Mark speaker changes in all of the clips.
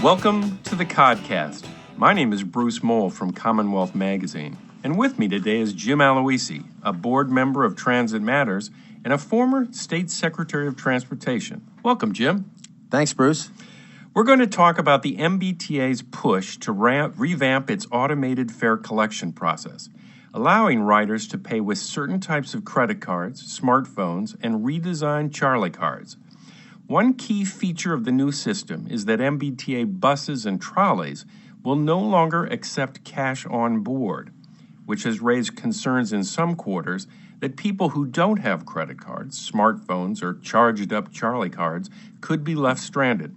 Speaker 1: Welcome to the Codcast. My name is Bruce Moll from Commonwealth Magazine, and with me today is Jim Aloisi, a board member of TransitMatters and a former State Secretary of Transportation. Welcome, Jim.
Speaker 2: Thanks, Bruce.
Speaker 1: We're going to talk about the MBTA's push to revamp its automated fare collection process, allowing riders to pay with certain types of credit cards, smartphones, and redesigned Charlie cards. One key feature of the new system is that MBTA buses and trolleys will no longer accept cash on board, which has raised concerns in some quarters that people who don't have credit cards, smartphones, or charged-up Charlie cards could be left stranded.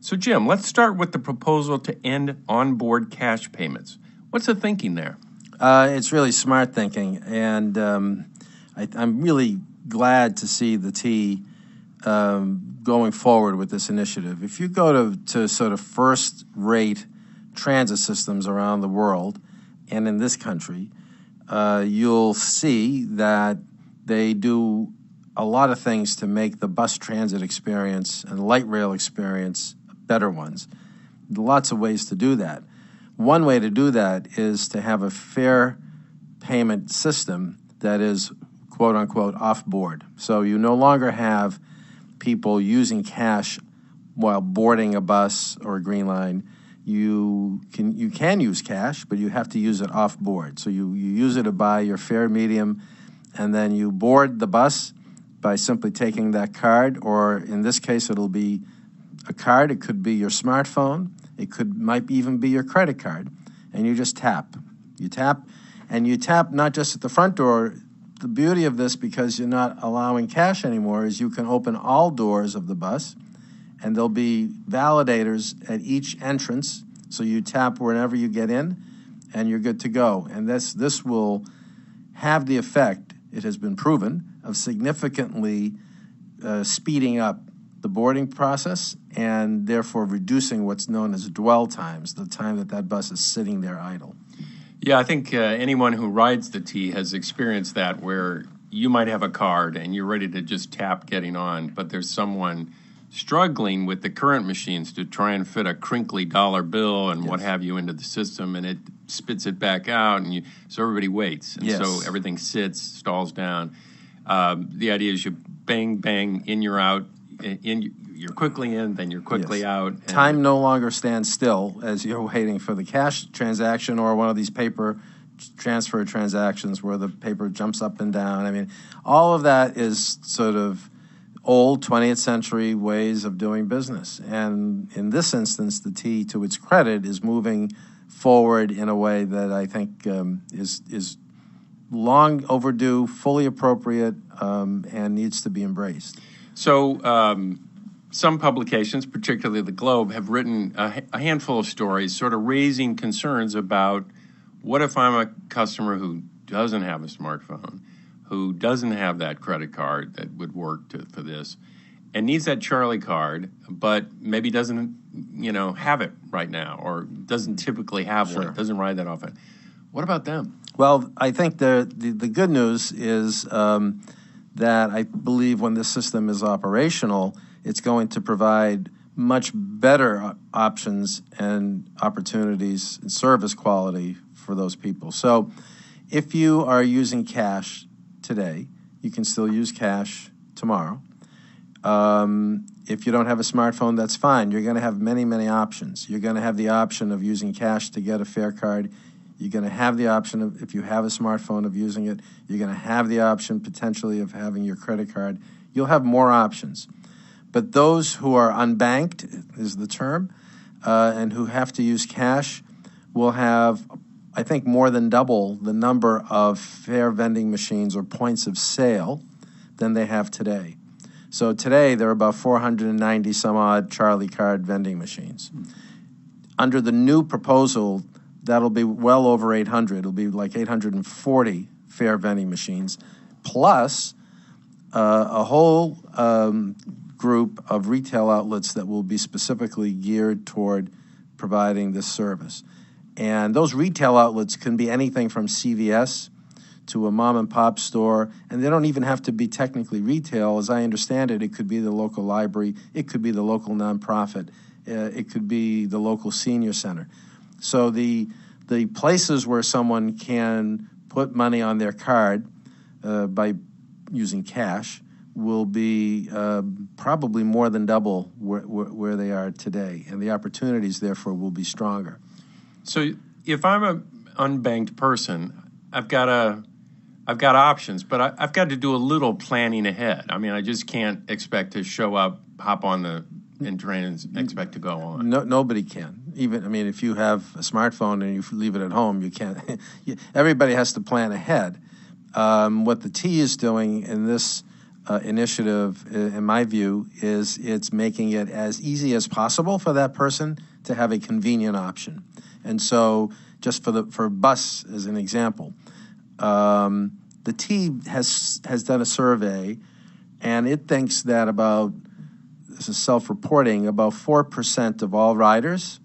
Speaker 1: So, Jim, let's start with the proposal to end on-board cash payments. What's the thinking there?
Speaker 2: It's really smart thinking, and I'm really glad to see the T going forward with this initiative. If you go to sort of first-rate transit systems around the world and in this country, you'll see that they do a lot of things to make the bus transit experience and light rail experience better ones. Lots of ways to do that. One way to do that is to have a fare payment system that is, quote-unquote, off-board. So you no longer have people using cash while boarding a bus or a green line. You can use cash, but you have to use it off board. So you use it to buy your fare medium, and then you board the bus by simply taking that card, or in this case, it'll be a card. It could be your smartphone. Might even be your credit card, and you just tap. You tap not just at the front door. The beauty of this, because you're not allowing cash anymore, is you can open all doors of the bus, and there'll be validators at each entrance. So you tap whenever you get in, and you're good to go. And this will have the effect, it has been proven, of significantly speeding up the boarding process and therefore reducing what's known as dwell times, the time that bus is sitting there idle.
Speaker 1: Yeah, I think anyone who rides the T has experienced that, where you might have a card and you're ready to just tap getting on, but there's someone struggling with the current machines to try and fit a crinkly dollar bill and what have you into the system, and it spits it back out, and so everybody waits. And so everything sits, stalls down. The idea is you bang, bang, in, you're out, you're quickly in, then you're quickly out. And
Speaker 2: time no longer stands still as you're waiting for the cash transaction or one of these paper transfer transactions where the paper jumps up and down. I mean, all of that is sort of old 20th century ways of doing business. And in this instance, the T, to its credit, is moving forward in a way that I think is long overdue, fully appropriate, and needs to be embraced.
Speaker 1: So some publications, particularly the Globe, have written a handful of stories sort of raising concerns about what if I'm a customer who doesn't have a smartphone, who doesn't have that credit card that would work for this, and needs that Charlie card, but maybe doesn't, have it right now, or doesn't typically have one, doesn't ride that often. What about them?
Speaker 2: Well, I think the good news is that I believe when this system is operational, it's going to provide much better options and opportunities and service quality for those people. So if you are using cash today, you can still use cash tomorrow. If you don't have a smartphone, that's fine. You're going to have many, many options. You're going to have the option of using cash to get a fare card. You're going to have the option of, if you have a smartphone, of using it. You're going to have the option potentially of having your credit card. You'll have more options. But those who are unbanked, is the term, and who have to use cash will have, I think, more than double the number of fare vending machines or points of sale than they have today. So today there are about 490 some odd Charlie card vending machines. Under the new proposal, that'll be well over 800. It'll be like 840 fare vending machines, plus a whole group of retail outlets that will be specifically geared toward providing this service. And those retail outlets can be anything from CVS to a mom and pop store, and they don't even have to be technically retail. As I understand it, it could be the local library, it could be the local nonprofit. it could be the local senior center. So the places where someone can put money on their card by using cash will be probably more than double where they are today, and the opportunities, therefore, will be stronger.
Speaker 1: So if I'm an unbanked person, I've got options, but I've got to do a little planning ahead. I mean, I just can't expect to show up, hop on the train, and expect to go on.
Speaker 2: No, nobody can. Even, I mean, if you have a smartphone and you leave it at home, you can't. Everybody has to plan ahead. What the T is doing in this initiative, in my view, is it's making it as easy as possible for that person to have a convenient option. And so, just for bus as an example, the T has done a survey, and it thinks that this is self-reporting, about 4% of all riders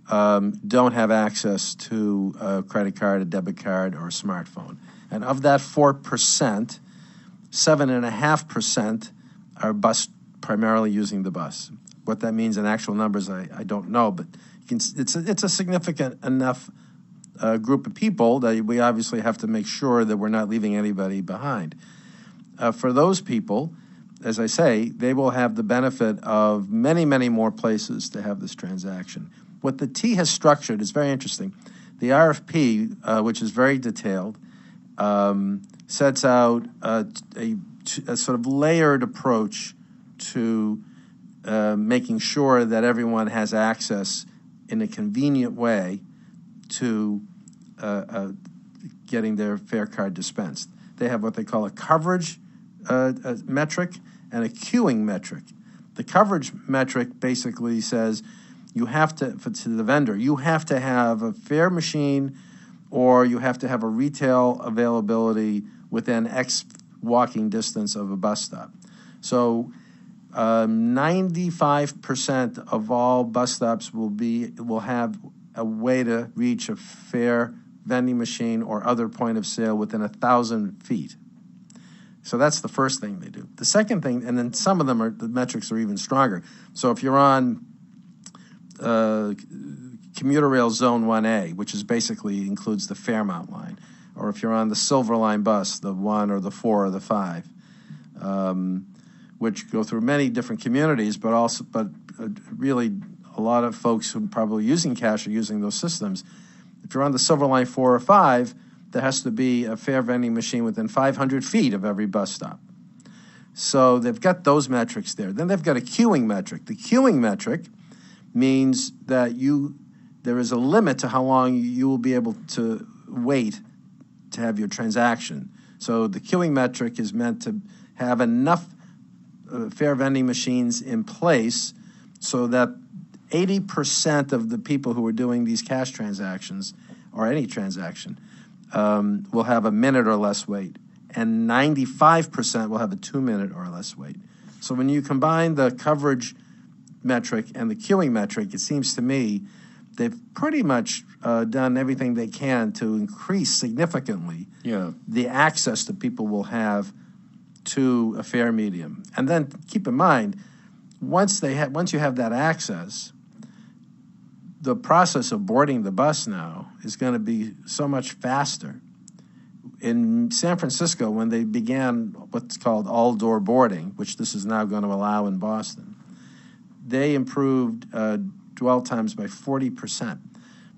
Speaker 2: don't have access to a credit card, a debit card, or a smartphone. And of that 4%, 7.5% are primarily using the bus. What that means in actual numbers, I don't know, but it's a significant enough group of people that we obviously have to make sure that we're not leaving anybody behind. For those people, as I say, they will have the benefit of many, many more places to have this transaction. What the T has structured is very interesting. The RFP, which is very detailed, sets out a sort of layered approach to making sure that everyone has access in a convenient way to getting their fare card dispensed. They have what they call a coverage metric and a queuing metric. The coverage metric basically says you have to the vendor, you have to have a fare machine or you have to have a retail availability within X walking distance of a bus stop. So 95% of all bus stops will have a way to reach a fare vending machine or other point of sale within 1,000 feet. So that's the first thing they do. The second thing, and then some of them the metrics are even stronger. So if you're on commuter rail zone 1A, which is basically includes the Fairmount line, or if you're on the Silver Line bus, the 1 or the 4 or the 5, which go through many different communities, but really a lot of folks who are probably using cash are using those systems. If you're on the Silver Line 4 or 5, there has to be a fare vending machine within 500 feet of every bus stop. So they've got those metrics there. Then they've got a queuing metric. The queuing metric means that there is a limit to how long you will be able to wait to have your transaction. So the queuing metric is meant to have enough fare vending machines in place so that 80% of the people who are doing these cash transactions, or any transaction, will have a minute or less wait, and 95% will have a 2-minute or less wait. So when you combine the coverage metric and the queuing metric, it seems to me they've pretty much done everything they can to increase significantly the access that people will have to a fare medium. And then keep in mind, once you have that access, the process of boarding the bus now is going to be so much faster. In San Francisco, when they began what's called all-door boarding, which this is now going to allow in Boston, they improved dwell times by 40%.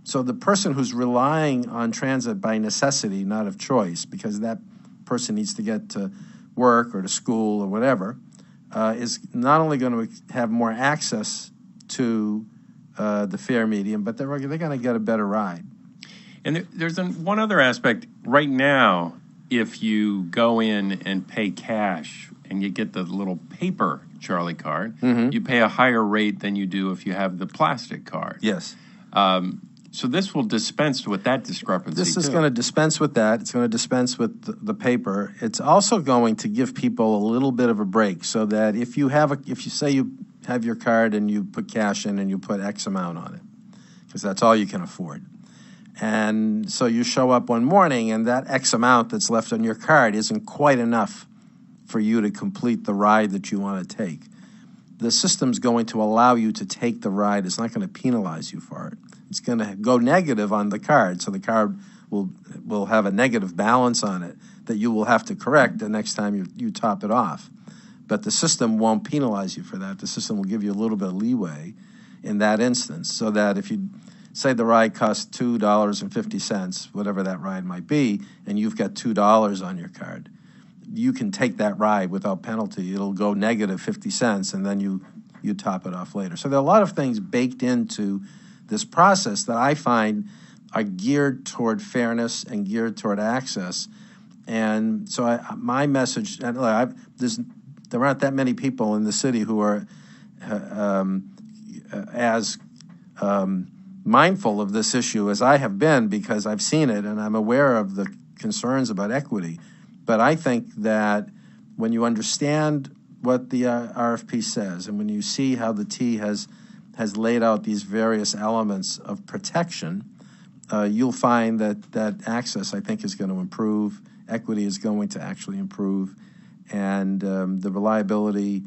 Speaker 2: So the person who's relying on transit by necessity, not of choice, because that person needs to get to work or to school or whatever, is not only going to have more access to the fare medium, but they're going to get a better ride.
Speaker 1: And there's one other aspect. Right now, if you go in and pay cash and you get the little paper Charlie card, you pay a higher rate than you do if you have the plastic card.
Speaker 2: Yes.
Speaker 1: So this will dispense with that discrepancy.
Speaker 2: This is going to dispense with that. It's going to dispense with the paper. It's also going to give people a little bit of a break, so that if you say you have your card and you put cash in and you put X amount on it, because that's all you can afford. And so you show up one morning and that X amount that's left on your card isn't quite enough for you to complete the ride that you want to take. the system's going to allow you to take the ride. It's not going to penalize you for it. It's going to go negative on the card, so the card will have a negative balance on it that you will have to correct the next time you top it off. But the system won't penalize you for that. The system will give you a little bit of leeway in that instance, so that if you say the ride costs $2.50, whatever that ride might be, and you've got $2 on your card, you can take that ride without penalty. It'll go negative 50 cents, and then you top it off later. So there are a lot of things baked into this process that I find are geared toward fairness and geared toward access. And so my message, and there aren't that many people in the city who are as mindful of this issue as I have been, because I've seen it and I'm aware of the concerns about equity. But I think that when you understand what the RFP says, and when you see how the T has laid out these various elements of protection, you'll find that access, I think, is going to improve. Equity is going to actually improve. And the reliability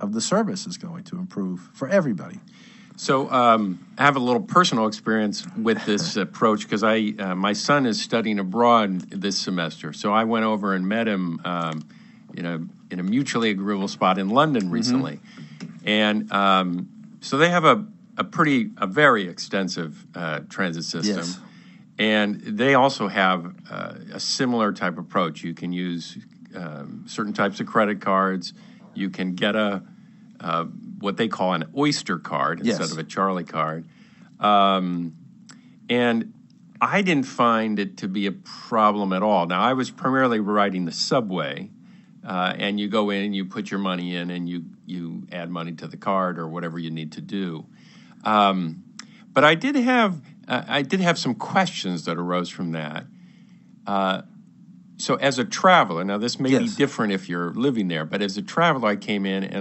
Speaker 2: of the service is going to improve for everybody.
Speaker 1: So I have a little personal experience with this approach, because my son is studying abroad this semester. So I went over and met him in a mutually agreeable spot in London recently. And so they have a very extensive transit system.
Speaker 2: Yes.
Speaker 1: And they also have a similar type approach. You can use certain types of credit cards. You can get what they call an Oyster card instead of a Charlie card. And I didn't find it to be a problem at all. Now, I was primarily riding the subway, and you go in, you put your money in, and you add money to the card or whatever you need to do. But I did have some questions that arose from that. So as a traveler, now this may be different if you're living there, but as a traveler, I came in and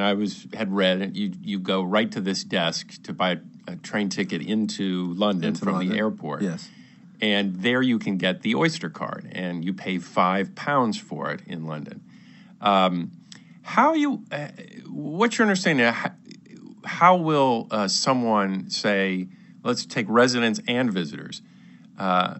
Speaker 1: had read, and you go right to this desk to buy a train ticket into London from the airport.
Speaker 2: Yes.
Speaker 1: And there you can get the Oyster card, and you pay £5 for it in London. What's your understanding? How will someone say, let's take residents and visitors.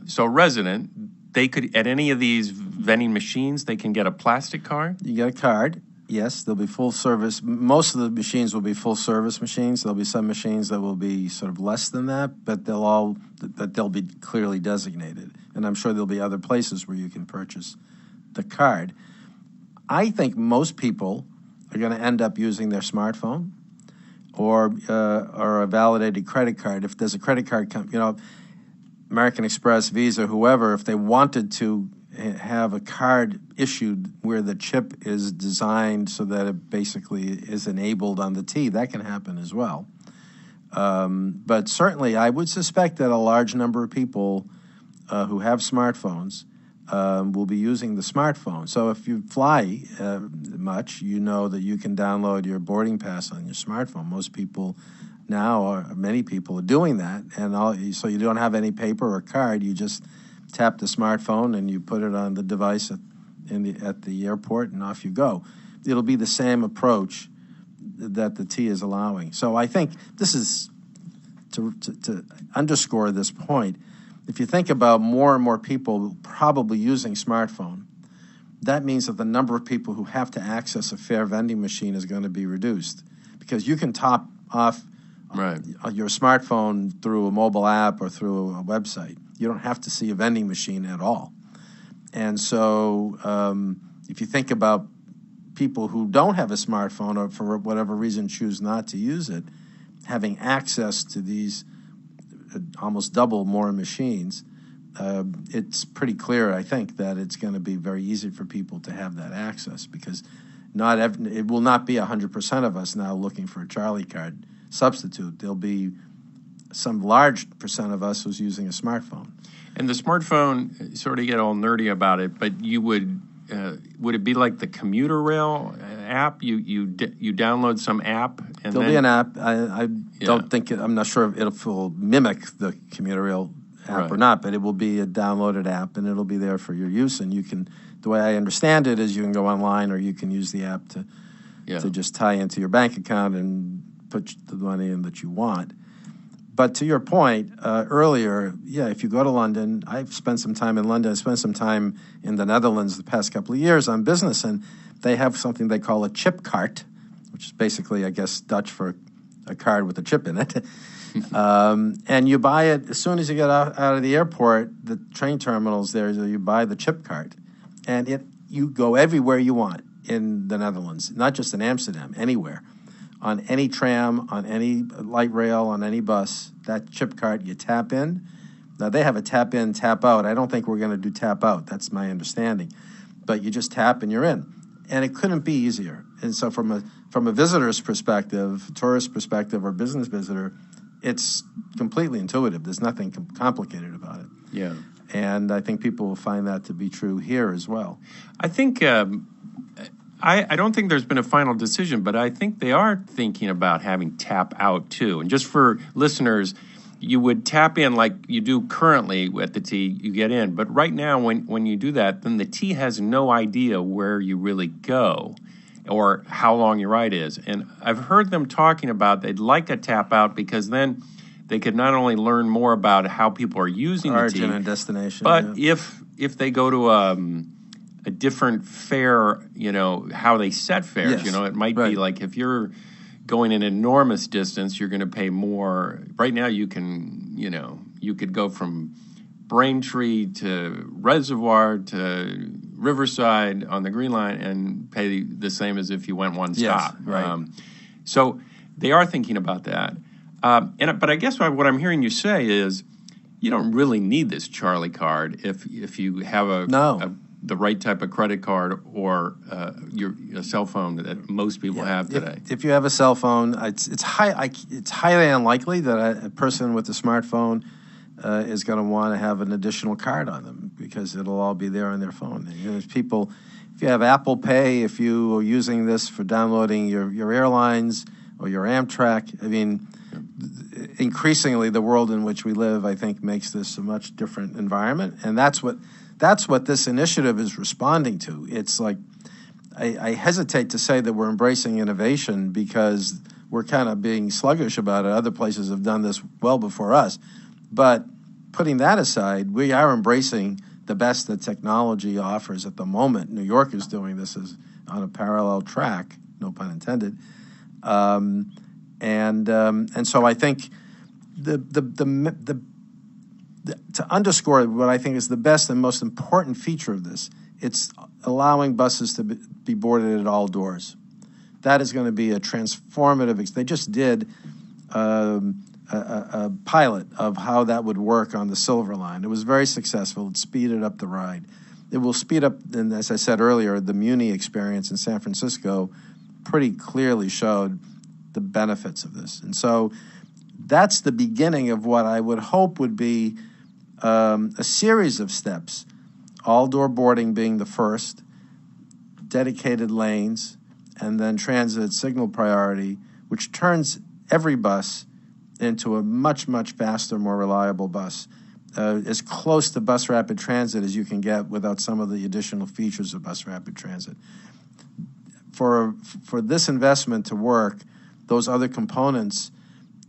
Speaker 1: So resident, they could, at any of these vending machines, they can get a plastic card?
Speaker 2: You get a card, yes. They'll be full service. Most of the machines will be full service machines. There'll be some machines that will be sort of less than that, but they'll be clearly designated. And I'm sure there'll be other places where you can purchase the card. I think most people are going to end up using their smartphone or a validated credit card. If there's a credit card, American Express, Visa, whoever, if they wanted to have a card issued where the chip is designed so that it basically is enabled on the T, that can happen as well. But certainly I would suspect that a large number of people who have smartphones will be using the smartphone. So if you fly much, you know that you can download your boarding pass on your smartphone. Most people now, or many people, are doing that. And so you don't have any paper or card. You just tap the smartphone and you put it on the device at the airport, and off you go. It'll be the same approach that the T is allowing. So I think this is, to underscore this point, if you think about more and more people probably using smartphone, that means that the number of people who have to access a fare vending machine is going to be reduced, because you can top off your smartphone through a mobile app or through a website. You don't have to see a vending machine at all. And so if you think about people who don't have a smartphone or for whatever reason choose not to use it, having access to these almost double more machines, it's pretty clear, I think, that it's going to be very easy for people to have that access, because it will not be 100% of us now looking for a Charlie card substitute. There'll be some large percent of us who's using a smartphone.
Speaker 1: And the smartphone, sort of get all nerdy about it, but you would it be like the commuter rail app? You download some app, and
Speaker 2: there'll be an app. I don't think I'm not sure if it'll mimic the commuter rail app or not, but it will be a downloaded app, and it'll be there for your use. And you can, the way I understand it is, you can go online or you can use the app to just tie into your bank account and put the money in that you want. But to your point earlier, if you go to London, I've spent some time in London, I spent some time in the Netherlands the past couple of years on business, and they have something they call a chip cart, which is basically, I guess, Dutch for a card with a chip in it. And you buy it as soon as you get out of the airport, the train terminals there, you buy the chip cart. And you go everywhere you want in the Netherlands, not just in Amsterdam, anywhere. On any tram, on any light rail, on any bus, that chip card, you tap in. Now, they have a tap in, tap out. I don't think we're going to do tap out. That's my understanding. But you just tap and you're in. And it couldn't be easier. And so from a visitor's perspective, tourist perspective, or business visitor, it's completely intuitive. There's nothing complicated about it.
Speaker 1: Yeah.
Speaker 2: And I think people will find that to be true here as well.
Speaker 1: I think... I don't think there's been a final decision, but I think they are thinking about having tap out too. And just for listeners, you would tap in like you do currently at the T, you get in. But right now, when you do that, then the T has no idea where you really go or how long your ride is. And I've heard them talking about they'd like a tap out because then they could not only learn more about how people are using
Speaker 2: origin
Speaker 1: the T,
Speaker 2: and destination,
Speaker 1: but if they go to a different fare, how they set fares.
Speaker 2: Yes.
Speaker 1: It might be like if you're going an enormous distance, you're going to pay more. Right now, you could go from Braintree to Reservoir to Riverside on the Green Line and pay the same as if you went one stop.
Speaker 2: Yes, right.
Speaker 1: So they are thinking about that. But I guess what I'm hearing you say is you don't really need this Charlie card if you have the right type of credit card or a cell phone that most people have today.
Speaker 2: If you have a cell phone, it's highly unlikely that a person with a smartphone is going to want to have an additional card on them because it'll all be there on their phone. There's people, if you have Apple Pay, if you are using this for downloading your airlines or your Amtrak, increasingly the world in which we live, I think, makes this a much different environment, and that's what this initiative is responding to. It's like, I hesitate to say that we're embracing innovation because we're kind of being sluggish about it. Other places have done this well before us. But putting that aside, we are embracing the best that technology offers at the moment. New York is doing this as on a parallel track, no pun intended. And so I think to underscore what I think is the best and most important feature of this, it's allowing buses to be boarded at all doors. That is going to be a transformative. They just did a pilot of how that would work on the Silver Line. It was very successful. It speeded up the ride. It will speed up, and as I said earlier, the Muni experience in San Francisco pretty clearly showed the benefits of this. And so that's the beginning of what I would hope would be a series of steps, all-door boarding being the first, dedicated lanes, and then transit signal priority, which turns every bus into a much, much faster, more reliable bus, as close to bus rapid transit as you can get without some of the additional features of bus rapid transit. For this investment to work, those other components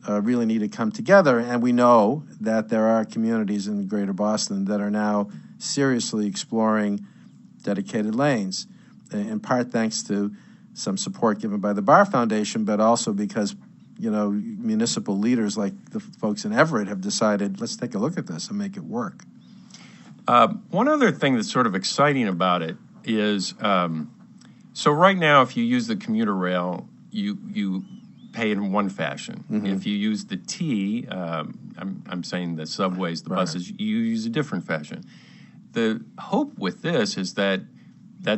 Speaker 2: really need to come together, and we know that there are communities in Greater Boston that are now seriously exploring dedicated lanes, in part thanks to some support given by the Barr Foundation, but also because municipal leaders like the folks in Everett have decided, let's take a look at this and make it work.
Speaker 1: One other thing that's sort of exciting about it is, so right now if you use the commuter rail, you pay in one fashion. Mm-hmm. If you use the T, I'm saying the subways, the buses, you use a different fashion. The hope with this is that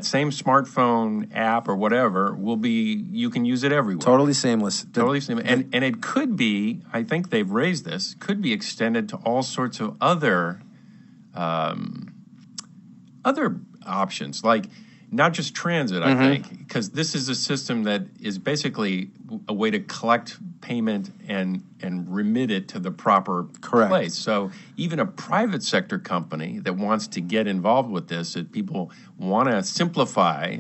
Speaker 1: same smartphone app or whatever you can use it everywhere.
Speaker 2: Totally seamless.
Speaker 1: Totally seamless. And it could be, I think they've raised this, could be extended to all sorts of other options, like not just transit, I think, because this is a system that is basically a way to collect payment and remit it to the proper place. So even a private sector company that wants to get involved with this, if people want to simplify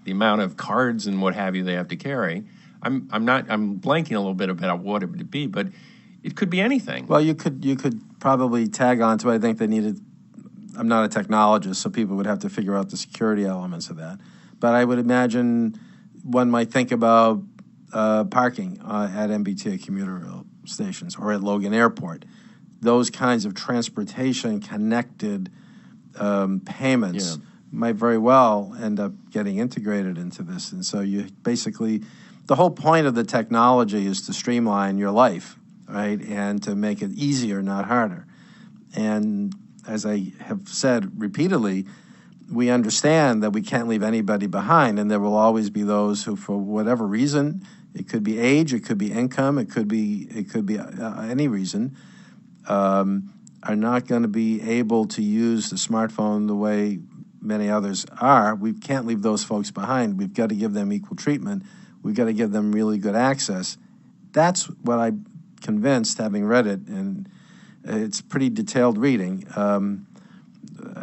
Speaker 1: the amount of cards and what have you they have to carry. I'm blanking a little bit about what it would be, but it could be anything.
Speaker 2: Well, you could probably tag on to it. I think they needed. I'm not a technologist, so people would have to figure out the security elements of that. But I would imagine one might think about parking at MBTA commuter rail stations or at Logan Airport. Those kinds of transportation-connected payments might very well end up getting integrated into this. And so you basically, the whole point of the technology is to streamline your life, right, and to make it easier, not harder. And as I have said repeatedly, we understand that we can't leave anybody behind, and there will always be those who, for whatever reason, it could be age, it could be income, it could be any reason, are not going to be able to use the smartphone the way many others are. We can't leave those folks behind. We've got to give them equal treatment. We've got to give them really good access. That's what I'm convinced, having read it, and it's pretty detailed reading.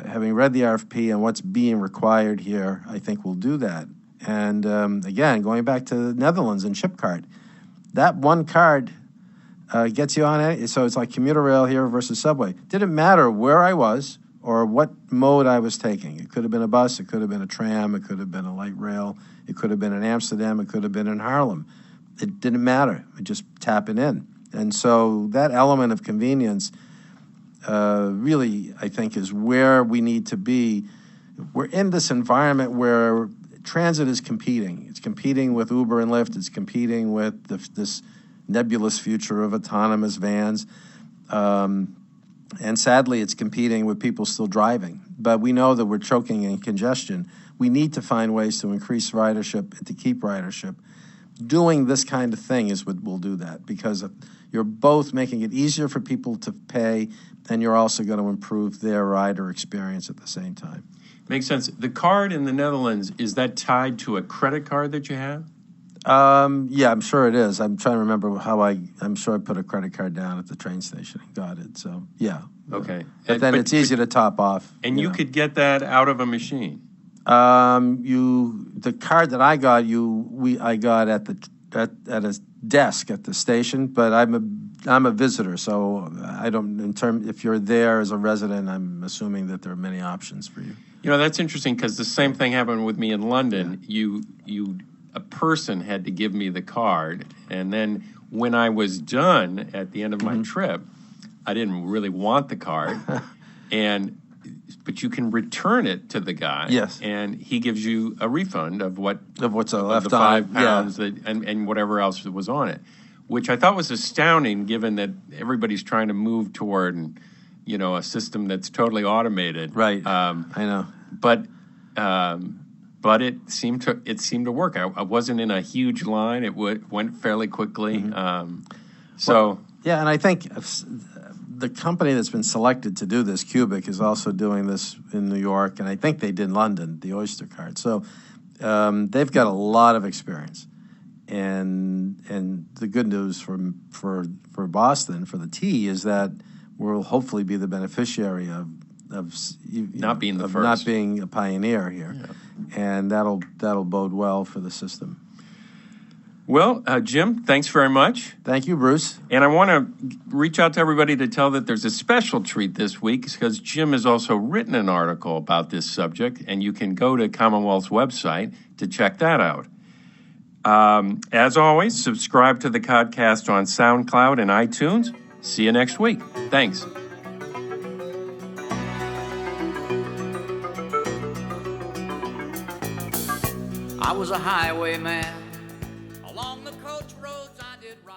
Speaker 2: Having read the RFP and what's being required here, I think we'll do that. And again, going back to the Netherlands and chip card, that one card gets you on it. So it's like commuter rail here versus subway. Didn't matter where I was or what mode I was taking. It could have been a bus, it could have been a tram, it could have been a light rail, it could have been in Amsterdam, it could have been in Haarlem. It didn't matter. It just tap it in. And so that element of convenience really, I think, is where we need to be. We're in this environment where transit is competing. It's competing with Uber and Lyft. It's competing with this nebulous future of autonomous vans. And sadly, it's competing with people still driving. But we know that we're choking in congestion. We need to find ways to increase ridership and to keep ridership. Doing this kind of thing is what will do that, because you're both making it easier for people to pay, and you're also going to improve their rider experience at the same time.
Speaker 1: Makes sense. The card in the Netherlands, is that tied to a credit card that you have?
Speaker 2: Yeah, I'm sure it is. I'm trying to remember I'm sure I put a credit card down at the train station and got it. So, yeah.
Speaker 1: Okay.
Speaker 2: But then it's easy to top off.
Speaker 1: And you could get that out of a machine?
Speaker 2: The card that I got, I got at a desk at the station, but I'm a visitor, so I don't, if you're there as a resident, I'm assuming that there are many options for you.
Speaker 1: You know, that's interesting, because the same thing happened with me in London. Yeah. A person had to give me the card, and then when I was done at the end of my trip, I didn't really want the card, but you can return it to the guy.
Speaker 2: Yes.
Speaker 1: And he gives you a refund of what's
Speaker 2: left
Speaker 1: the
Speaker 2: on
Speaker 1: £5 and whatever else that was on it, which I thought was astounding, given that everybody's trying to move toward, a system that's totally automated.
Speaker 2: Right. I know.
Speaker 1: But it seemed to work. I wasn't in a huge line. It went fairly quickly.
Speaker 2: Mm-hmm. And I think the company that's been selected to do this, Cubic, is also doing this in New York, and I think they did London, the Oyster card. So they've got a lot of experience, and the good news for Boston, for the T, is that we'll hopefully be the beneficiary of
Speaker 1: not being the first,
Speaker 2: not being a pioneer here, and that'll bode well for the system.
Speaker 1: Well, Jim, thanks very much.
Speaker 2: Thank you, Bruce.
Speaker 1: And I want to reach out to everybody to tell that there's a special treat this week, because Jim has also written an article about this subject, and you can go to Commonwealth's website to check that out. As always, subscribe to the Codcast on SoundCloud and iTunes. See you next week. Thanks.
Speaker 3: I was a highwayman. Along the coach roads I did ride.